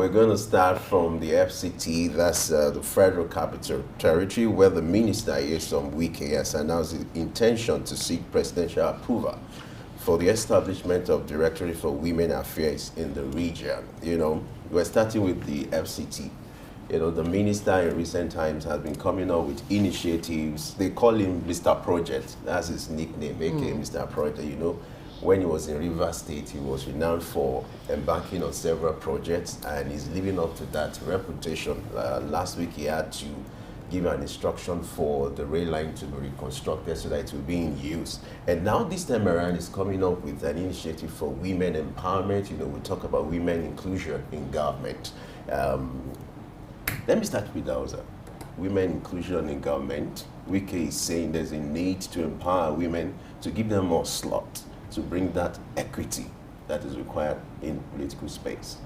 we're going to start from the FCT, that's the Federal Capital Territory, where the minister Nyesom Wike has announced his intention to seek presidential approval for the establishment of Directorate for Women Affairs in the region. We're starting with the FCT. The minister in recent times has been coming up with initiatives. They call him Mr. Project. That's his nickname, aka Mr. Project. When he was in Rivers State, he was renowned for embarking on several projects, and he's living up to that reputation. Last week, he had to give an instruction for the rail line to be reconstructed so that it will be in use. And now this time around, he's coming up with an initiative for women empowerment. We talk about women inclusion in government. Let me start with Dauza. Women inclusion in government. Wike is saying there's a need to empower women, to give them more slots, to bring that equity that is required in political space.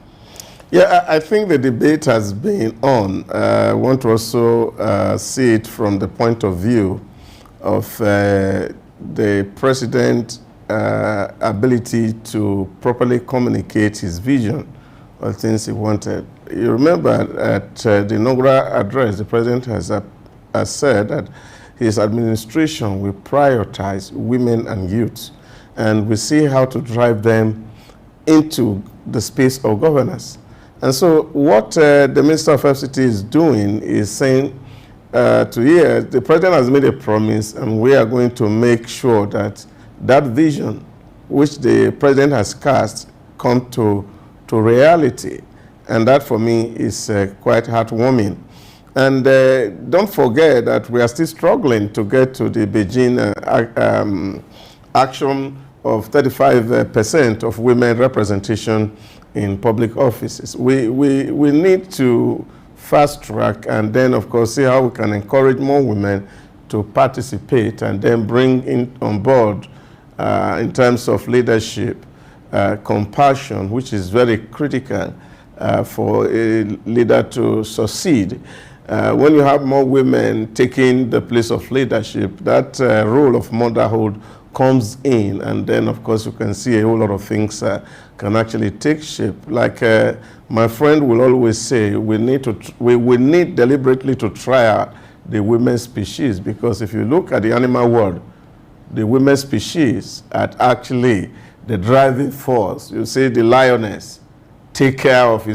Yeah, I think the debate has been on. I want to also see it from the point of view of the president's ability to properly communicate his vision of things he wanted. You remember at the inaugural address, the president has said that his administration will prioritize women and youth, and we see how to drive them into the space of governance. And so what the Minister of FCT is doing is saying the president has made a promise, and we are going to make sure that that vision which the president has cast come to reality. And that for me is quite heartwarming. And don't forget that we are still struggling to get to the Beijing action of 35% of women representation in public offices. We need to fast track and then, of course, see how we can encourage more women to participate and then bring in on board in terms of leadership, compassion, which is very critical for a leader to succeed. When you have more women taking the place of leadership, that role of motherhood comes in, and then of course you can see a whole lot of things can actually take shape. Like my friend will always say, we need deliberately to try out the women species, because if you look at the animal world, the women species are actually the driving force. You see the lioness take care of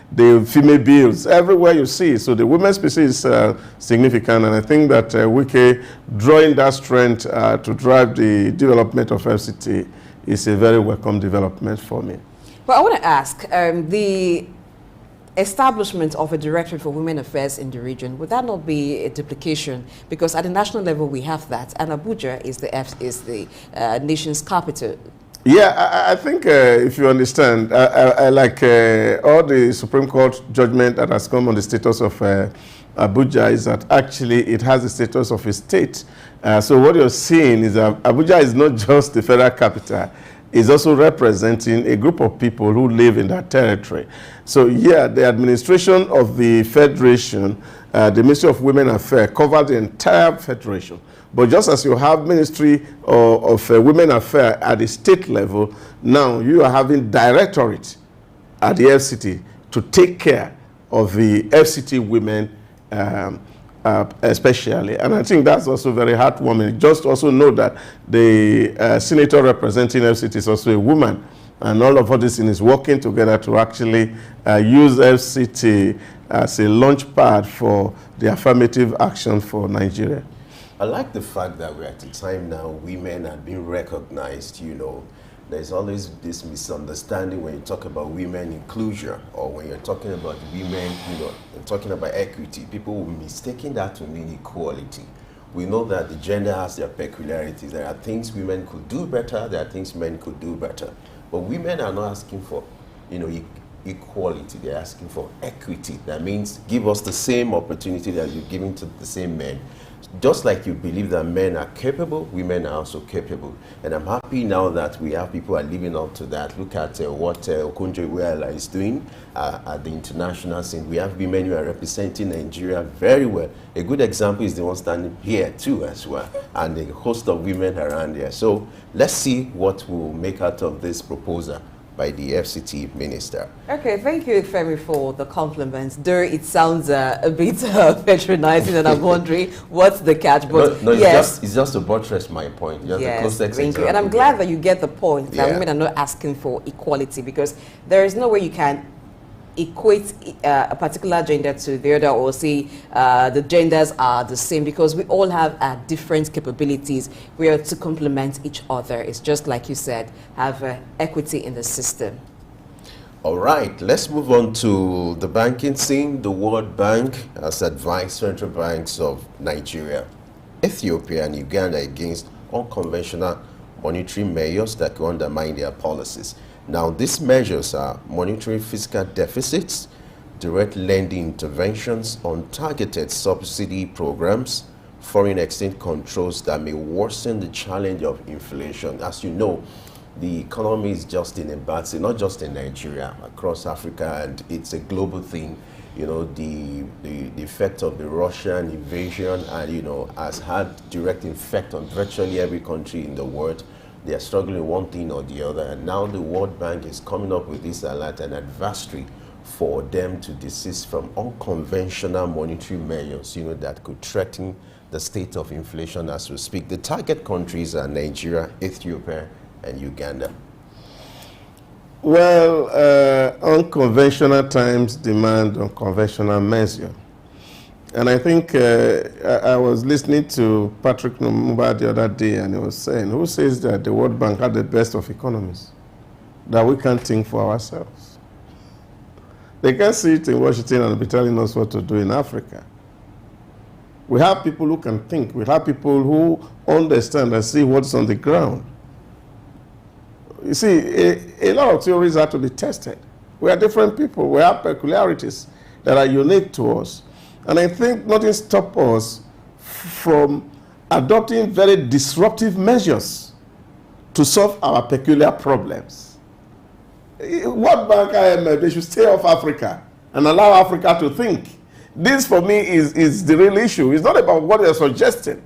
the female beals everywhere you see. So the women species is significant, and I think that Wike drawing that strength to drive the development of FCT is a very welcome development for me. Well, I want to ask, the establishment of a Directorate for Women Affairs in the region, would that not be a duplication? Because at the national level we have that, and Abuja is the nation's capital. Yeah, I think if you understand, I like all the Supreme Court judgment that has come on the status of Abuja is that actually it has the status of a state. So what you're seeing is that Abuja is not just the federal capital, it's also representing a group of people who live in that territory. So yeah, the administration of the federation, the Ministry of Women Affairs, covers the entire federation. But just as you have Ministry of Women Affairs at the state level, now you are having directorate at the FCT to take care of the FCT women especially. And I think that's also very heartwarming. Just also know that the senator representing FCT is also a woman. And all of this is working together to actually use FCT as a launch pad for the affirmative action for Nigeria. I like the fact that we're at a time now women are being recognized. There's always this misunderstanding when you talk about women inclusion, or when you're talking about women, talking about equity. People will mistaking that to mean equality. We know that the gender has their peculiarities. There are things women could do better, there are things men could do better. But women are not asking for, equality. They're asking for equity. That means give us the same opportunity that you're giving to the same men. Just like you believe that men are capable, women are also capable. And I'm happy now that we have people who are living up to that. Look at what Okonjo-Iweala is doing at the international scene. We have women who are representing Nigeria very well. A good example is the one standing here too as well, and a host of women around here. So let's see what we'll make out of this proposal by the FCT minister. Okay, thank you, Femi, for the compliments. Though it sounds a bit patronizing, and I'm wondering what's the catch. But no, yes, it's just to buttress my point. Just yes, the thank you. And I'm glad that you get the point that women are not asking for equality, because there is no way you can equate a particular gender to the other, or say the genders are the same, because we all have different capabilities. We are to complement each other. It's just like you said, have equity in the system. All right, let's move on to the banking scene. The World Bank has advised central banks of Nigeria, Ethiopia, and Uganda against unconventional monetary measures that could undermine their policies. Now, these measures are monitoring fiscal deficits, direct lending interventions, untargeted subsidy programs, foreign exchange controls that may worsen the challenge of inflation. As you know, the economy is just in a bad state, not just in Nigeria, across Africa, and it's a global thing. You know, the effect of the Russian invasion, and you know, has had direct effect on virtually every country in the world. They are struggling one thing or the other, and now the World Bank is coming up with this alert and advisory for them to desist from unconventional monetary measures, you know, that could threaten the state of inflation as we speak. The target countries are Nigeria, Ethiopia, and Uganda. Well, unconventional times demand unconventional measure. And I think I was listening to Patrick Lumumba the other day, and he was saying, who says that the World Bank had the best of economies, that we can't think for ourselves? They can't sit in Washington and be telling us what to do in Africa. We have people who can think. We have people who understand and see what's on the ground. You see, a lot of theories have to be tested. We are different people. We have peculiarities that are unique to us. And I think nothing stops us from adopting very disruptive measures to solve our peculiar problems. World Bank, IMF, they should stay off Africa and allow Africa to think. This, for me, is the real issue. It's not about what they're suggesting.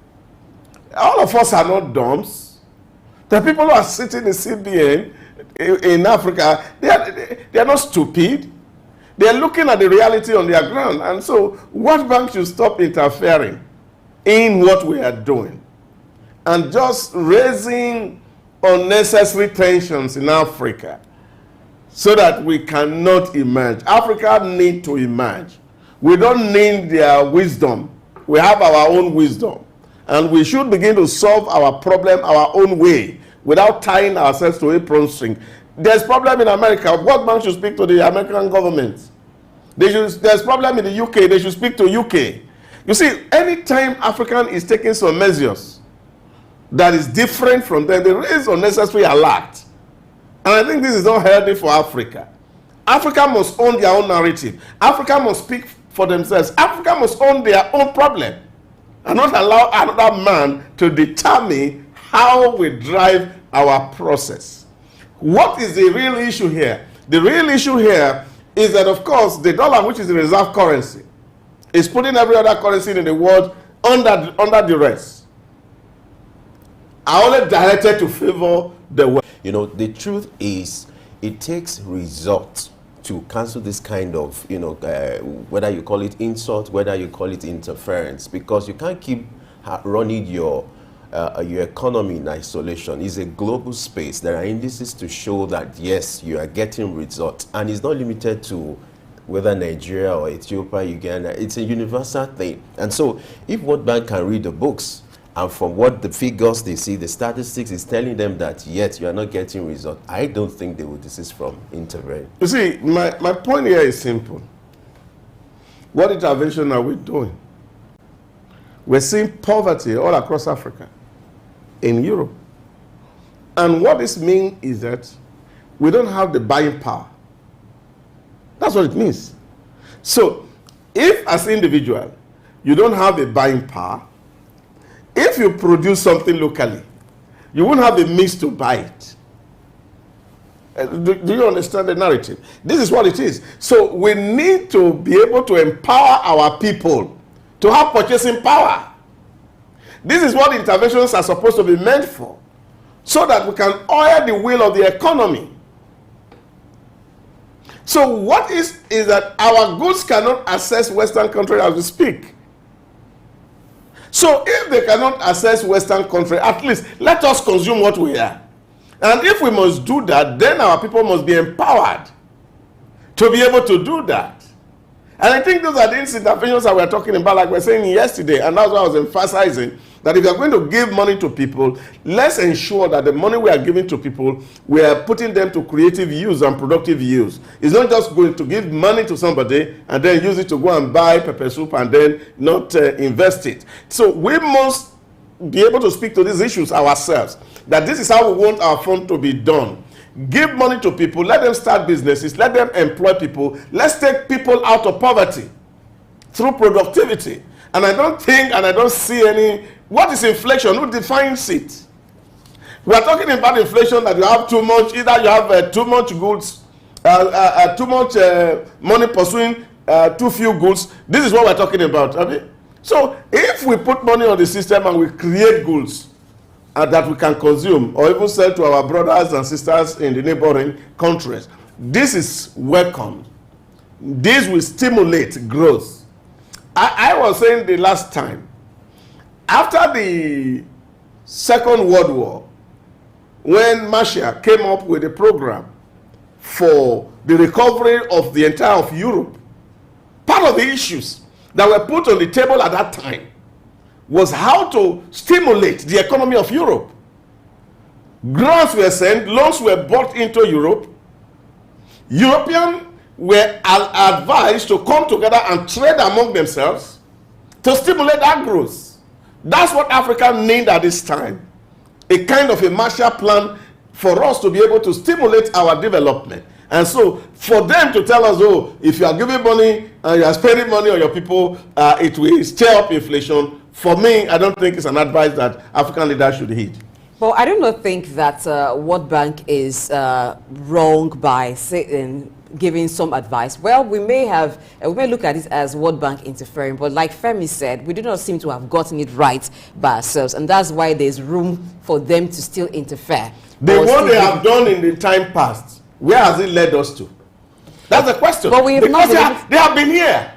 All of us are not dumps. The people who are sitting in CBN in Africa, they are not stupid. They are looking at the reality on their ground. And so World Bank should stop interfering in what we are doing and just raising unnecessary tensions in Africa so that we cannot emerge. Africa needs to emerge. We don't need their wisdom. We have our own wisdom. And we should begin to solve our problem our own way without tying ourselves to a apron string. There's problem in America. World Bank should speak to the American government. There's problem in the UK. They should speak to UK. You see, anytime African is taking some measures that is different from them, they raise unnecessary alert. And I think this is not healthy for Africa. Africa must own their own narrative. Africa must speak for themselves. Africa must own their own problem and not allow another man to determine how we drive our process. What is the real issue here? The real issue here is that, of course, the dollar, which is the reserve currency, is putting every other currency in the world under duress. Are only directed to favor the world. You know, the truth is, it takes results to cancel this kind of, you know, whether you call it insult, whether you call it interference, because you can't keep running your economy in isolation. It's a global space. There are indices to show that, yes, you are getting results. And it's not limited to whether Nigeria or Ethiopia, Uganda. It's a universal thing. And so if World Bank can read the books, and from what the figures they see, the statistics is telling them that, yet you are not getting results, I don't think they will desist from intervening. You see, my point here is simple. What intervention are we doing? We're seeing poverty all across Africa, in Europe. And what this means is that we don't have the buying power. That's what it means. So, if as an individual, you don't have a buying power, if you produce something locally, you won't have the means to buy it. Do you understand the narrative? This is what it is. So we need to be able to empower our people to have purchasing power. This is what interventions are supposed to be meant for, so that we can oil the wheel of the economy. So what is that our goods cannot access Western countries as we speak. So if they cannot access Western country, at least let us consume what we are. And if we must do that, then our people must be empowered to be able to do that. And I think those are the interventions that we're talking about, like we're saying yesterday, and that's why I was emphasizing that if you're going to give money to people, let's ensure that the money we are giving to people, we are putting them to creative use and productive use. It's not just going to give money to somebody and then use it to go and buy pepper soup and then not invest it. So we must be able to speak to these issues ourselves, that this is how we want our fund to be done. Give money to people, let them start businesses, let them employ people. Let's take people out of poverty through productivity. And I don't think, and I don't see any, what is inflation? Who defines it? We are talking about inflation, that you have too much, either you have too much goods, too much money pursuing too few goods. This is what we're talking about. Okay? So if we put money on the system and we create goods that we can consume or even sell to our brothers and sisters in the neighboring countries, this is welcome. This will stimulate growth. I was saying the last time, after the Second World War, when Marshall came up with a program for the recovery of the entire of Europe, part of the issues that were put on the table at that time was how to stimulate the economy of Europe. Grants were sent, loans were brought into Europe. Europeans were advised to come together and trade among themselves to stimulate that growth. That's what Africa needs at this time. A kind of a Marshall Plan for us to be able to stimulate our development. And so for them to tell us, oh, if you are giving money and you are spending money on your people, it will stir up inflation. For me, I don't think it's an advice that African leaders should heed. Well, I do not think that World Bank is wrong by saying, giving some advice. Well, we may look at it as World Bank interfering, but like Femi said, we do not seem to have gotten it right by ourselves, and that's why there's room for them to still interfere. The what they have done in the time past, where has it led us to? That's the question. But we have because they have been here.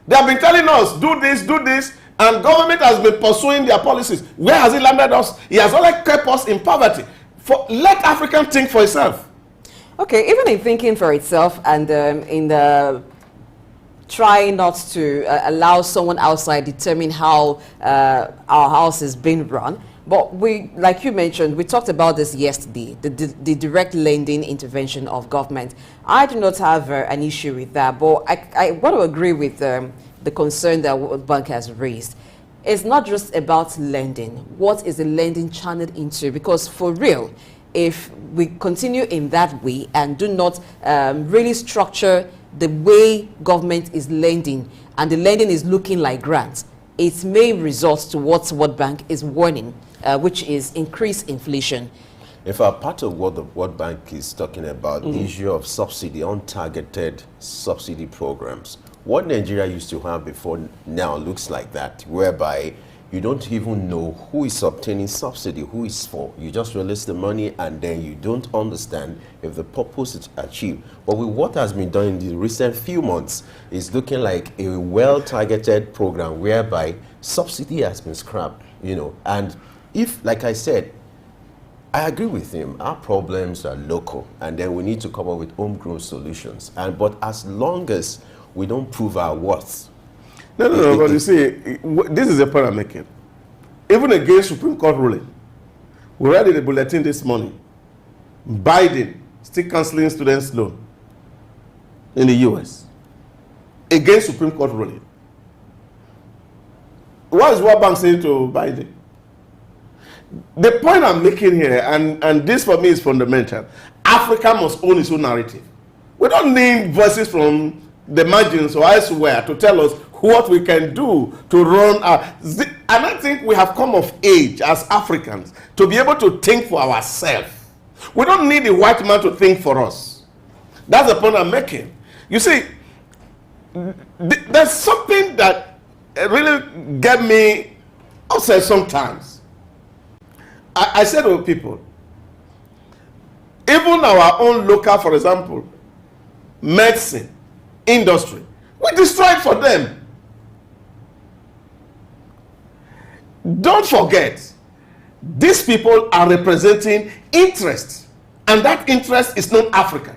They have been telling us, do this, and government has been pursuing their policies. Where has it landed us? It has only kept us in poverty. Let Africa think for itself. Okay, even in thinking for itself and in the trying not to allow someone outside determine how our house is being run. But we, like you mentioned, we talked about this yesterday, the direct lending intervention of government. I do not have an issue with that, but I want to agree with the concern that World Bank has raised. It's not just about lending. What is the lending channeled into? Because for real, if we continue in that way and do not really structure the way government is lending, and the lending is looking like grants, it may result to what World Bank is warning, which is increased inflation. In fact, part of what the World Bank is talking about, the issue of subsidy, untargeted subsidy programs. What Nigeria used to have before now looks like that, whereby you don't even know who is obtaining subsidy, who is for. You just release the money and then you don't understand if the purpose is achieved. But with what has been done in the recent few months, it's looking like a well-targeted program whereby subsidy has been scrapped, And if, like I said, I agree with him, our problems are local and then we need to come up with homegrown solutions. But as long as we don't prove our worth. No, but you see, this is a point I'm making. Even against Supreme Court ruling, we read in the bulletin this morning, Biden still cancelling students' loan in the US against Supreme Court ruling. What is World Bank saying to Biden? The point I'm making here, and this for me is fundamental, Africa must own its own narrative. We don't need voices from the margins or elsewhere to tell us what we can do to run our... And I think we have come of age as Africans to be able to think for ourselves. We don't need a white man to think for us. That's the point I'm making. You see, there's something that really get me upset sometimes. I say to people, even our own local, for example, medicine, industry. We destroyed for them. Don't forget, these people are representing interest, and that interest is not African.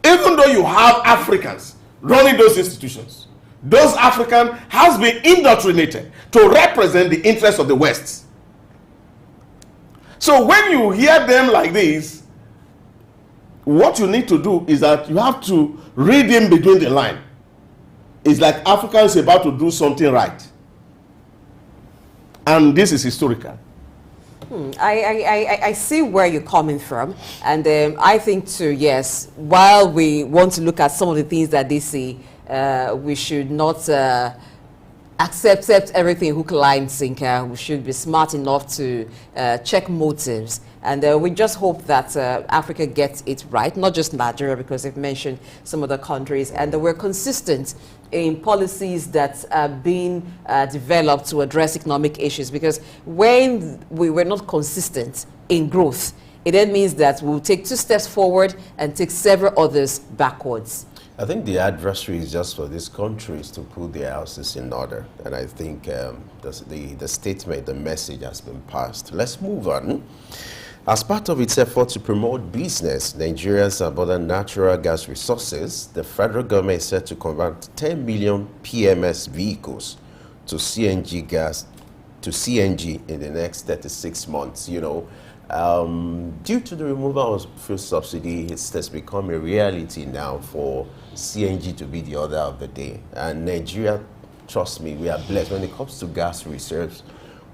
Even though you have Africans running those institutions, those Africans has been indoctrinated to represent the interests of the West. So when you hear them like this, what you need to do is that you have to read in between the line. It's like Africans about to do something right. And this is historical. I see where you're coming from, and I think too, yes, while we want to look at some of the things that they say, we should not accept everything hook, line, sinker. We should be smart enough to check motives, and we just hope that Africa gets it right, not just Nigeria, because they've mentioned some other countries, and that we're consistent in policies that are being developed to address economic issues, because when we were not consistent in growth, it then means that we'll take 2 steps forward and take several others backwards. I think the adversary is just for these countries to put their houses in order. And I think the statement, the message has been passed. Let's move on. As part of its effort to promote business, Nigeria's abundant natural gas resources, the federal government is set to convert 10 million PMS vehicles to CNG in the next 36 months. You know, due to the removal of fuel subsidy, it has become a reality now for CNG to be the order of the day. And Nigeria, trust me, we are blessed. When it comes to gas reserves,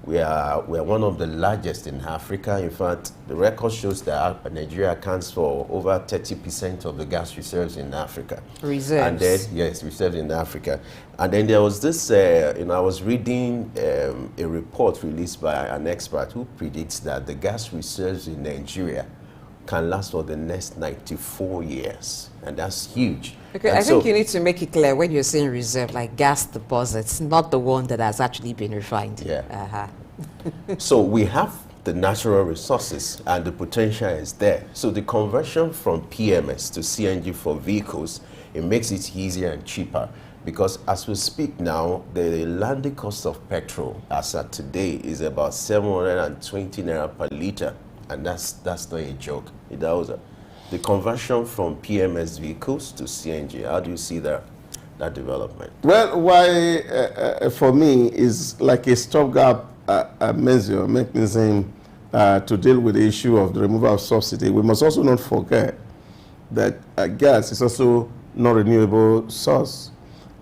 we are one of the largest in Africa. In fact, the record shows that Nigeria accounts for over 30% of the gas reserves in Africa. Reserves? And then, yes, reserves in Africa. And then there was this, I was reading a report released by an expert who predicts that the gas reserves in Nigeria can last for the next 94 years. And that's huge. Okay, and I think you need to make it clear when you're saying reserve, like gas deposits, not the one that has actually been refined. Yeah. So we have the natural resources and the potential is there. So the conversion from PMS to CNG for vehicles, it makes it easier and cheaper. Because as we speak now, the landing cost of petrol as at today is about 720 naira per liter. And that's not a joke. The conversion from PMS vehicles to CNG, how do you see that development? Well, why for me is like a stopgap mechanism to deal with the issue of the removal of subsidy. We must also not forget that gas is also not a renewable source.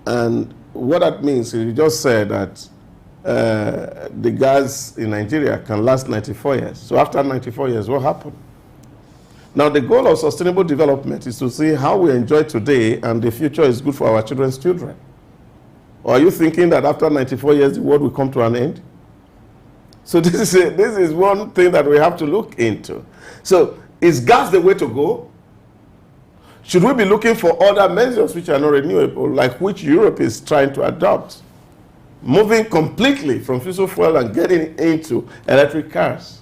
And what that means is you just said that the gas in Nigeria can last 94 years. So after 94 years, what happened? Now, the goal of sustainable development is to see how we enjoy today and the future is good for our children's children. Or are you thinking that after 94 years, the world will come to an end? So this is one thing that we have to look into. So is gas the way to go? Should we be looking for other measures which are not renewable, like which Europe is trying to adopt? Moving completely from fossil fuel and getting into electric cars.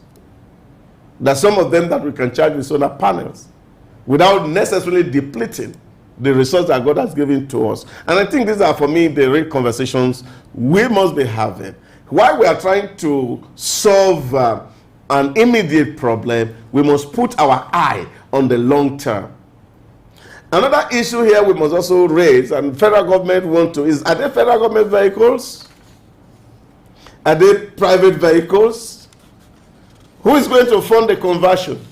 There's some of them that we can charge with solar panels without necessarily depleting the resource that God has given to us. And I think these are, for me, the real conversations we must be having. While we are trying to solve an immediate problem, we must put our eye on the long term. Another issue here we must also raise, and federal government want to, is, are they federal government vehicles? Are they private vehicles? Who is going to fund the conversion?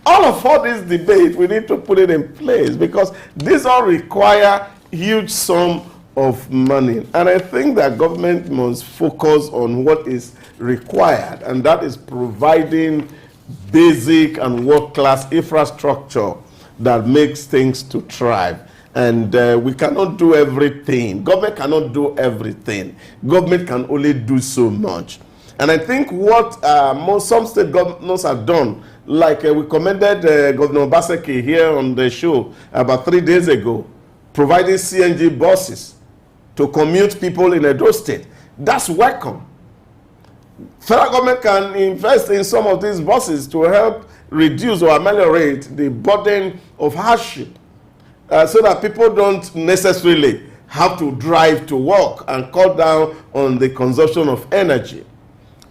All this debate, we need to put it in place because these all require huge sum of money. And I think that government must focus on what is required, and that is providing basic and world-class infrastructure that makes things to thrive. And we cannot do everything. Government cannot do everything. Government can only do so much. And I think what some state governors have done, like we commended Governor Obaseki here on the show about 3 days ago, providing CNG buses to commute people in Edo State. That's welcome. Federal government can invest in some of these buses to help reduce or ameliorate the burden of hardship so that people don't necessarily have to drive to work and cut down on the consumption of energy.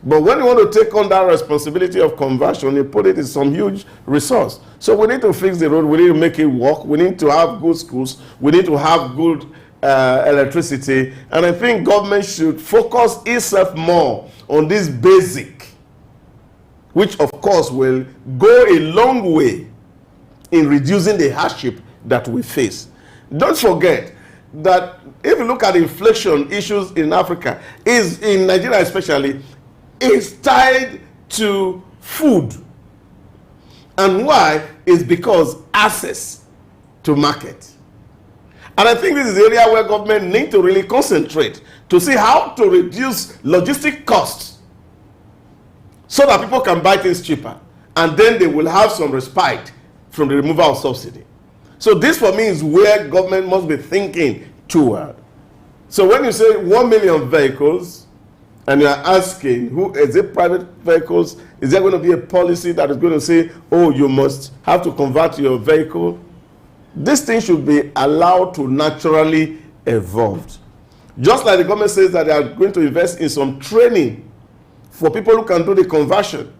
But when you want to take on that responsibility of conversion, you put it in some huge resource. So we need to fix the road, we need to make it work, we need to have good schools, we need to have good electricity, and I think government should focus itself more on this basic, which of course will go a long way in reducing the hardship that we face. Don't forget that if you look at inflation issues in Africa, is in Nigeria especially, is tied to food. And why? Is because access to market. And I think this is the area where government need to really concentrate to see how to reduce logistic costs so that people can buy things cheaper, and then they will have some respite from the removal of subsidy. So this for me is where government must be thinking toward. So when you say 1 million vehicles, and you're asking, who is it, private vehicles? Is there going to be a policy that is going to say, oh, you must have to convert your vehicle? This thing should be allowed to naturally evolve. Just like the government says that they are going to invest in some training for people who can do the conversion.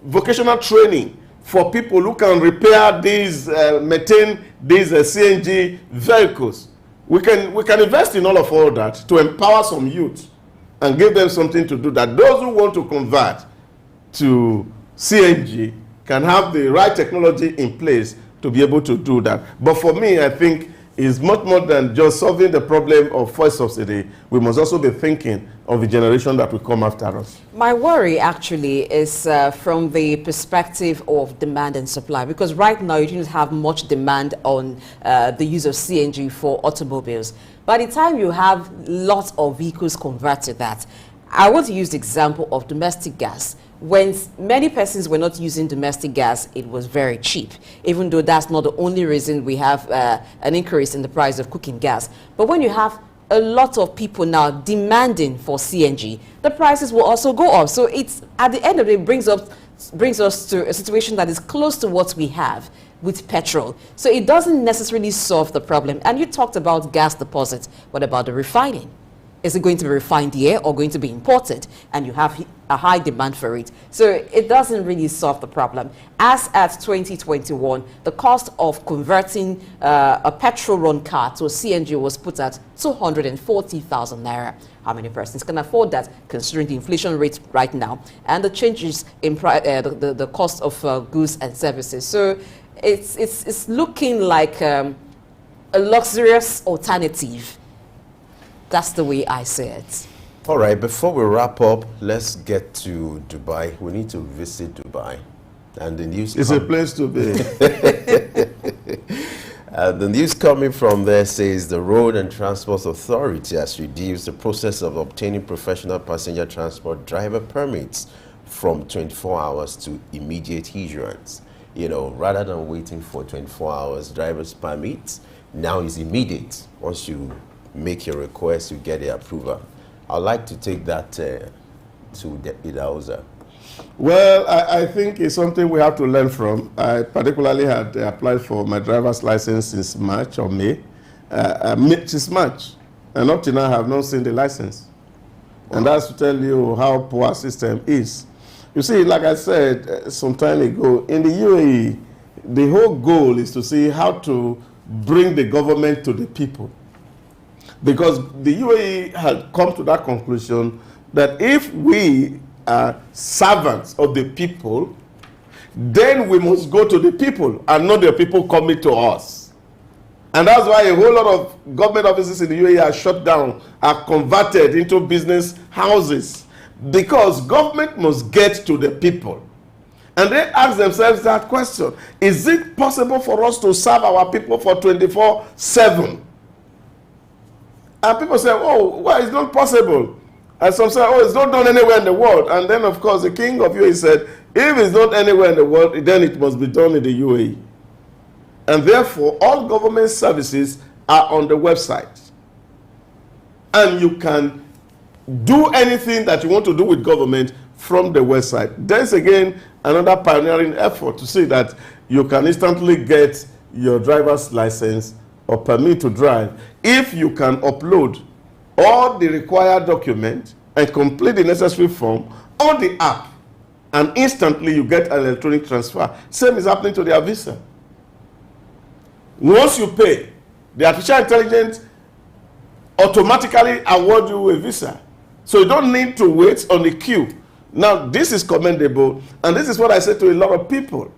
Vocational training for people who can repair these, maintain these CNG vehicles. We can invest in all that to empower some youth and give them something to do, that those who want to convert to CNG can have the right technology in place to be able to do that. But for me, I think it's much more than just solving the problem of fuel subsidy. We must also be thinking of the generation that will come after us. My worry actually is from the perspective of demand and supply, because right now you don't have much demand on the use of CNG for automobiles. By the time you have lots of vehicles converted that, I want to use the example of domestic gas. When many persons were not using domestic gas, it was very cheap, even though that's not the only reason we have an increase in the price of cooking gas. But when you have a lot of people now demanding for CNG, the prices will also go up. So it's, at the end of the day, brings us to a situation that is close to what we have with petrol. So it doesn't necessarily solve the problem. And you talked about gas deposits. What about the refining? Is it going to be refined here or going to be imported? And you have a high demand for it. So it doesn't really solve the problem. As at 2021, the cost of converting a petrol-run car to a CNG was put at 240,000 naira. How many persons can afford that, considering the inflation rate right now and the changes in the cost of goods and services? So it's looking like a luxurious alternative. That's the way I see it. All right, before we wrap up, let's get to Dubai. We need to visit Dubai. And the news... It's a place to be. The news coming from there says the Road and Transport Authority has reduced the process of obtaining professional passenger transport driver permits from 24 hours to immediate issuance. You know, rather than waiting for 24 hours driver's permits, now it's immediate. Once you make your request, you get the approval. I'd like to take that to Deputy Hausa. Well, I think it's something we have to learn from. I particularly had applied for my driver's license since March or May. Since March. And up to now, I have not seen the license. Wow. And that's to tell you how poor our system is. You see, like I said some time ago, in the UAE, the whole goal is to see how to bring the government to the people. Because the UAE had come to that conclusion that if we are servants of the people, then we must go to the people and not the people coming to us. And that's why a whole lot of government offices in the UAE are shut down, are converted into business houses, because government must get to the people. And they ask themselves that question: is it possible for us to serve our people for 24/7? And people say, oh, well, it's not possible. And some say, oh, it's not done anywhere in the world. And then, of course, the king of UAE said, if it's not anywhere in the world, then it must be done in the UAE. And therefore, all government services are on the website. And you can do anything that you want to do with government from the website. There's again another pioneering effort to see that you can instantly get your driver's license or permit to drive if you can upload all the required documents and complete the necessary form on the app, and instantly you get an electronic transfer. Same is happening to their visa. Once you pay, the artificial intelligence automatically award you a visa. So you don't need to wait on the queue. Now, this is commendable, and this is what I say to a lot of people.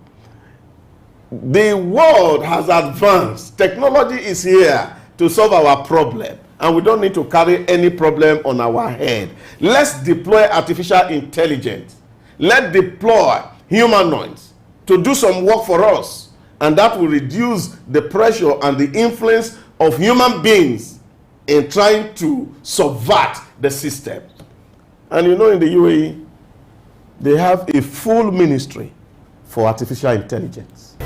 The world has advanced. Technology is here to solve our problem, and we don't need to carry any problem on our head. Let's deploy artificial intelligence. Let's deploy humanoids to do some work for us, and that will reduce the pressure and the influence of human beings in trying to subvert the system. And you know, in the UAE, they have a full ministry for artificial intelligence.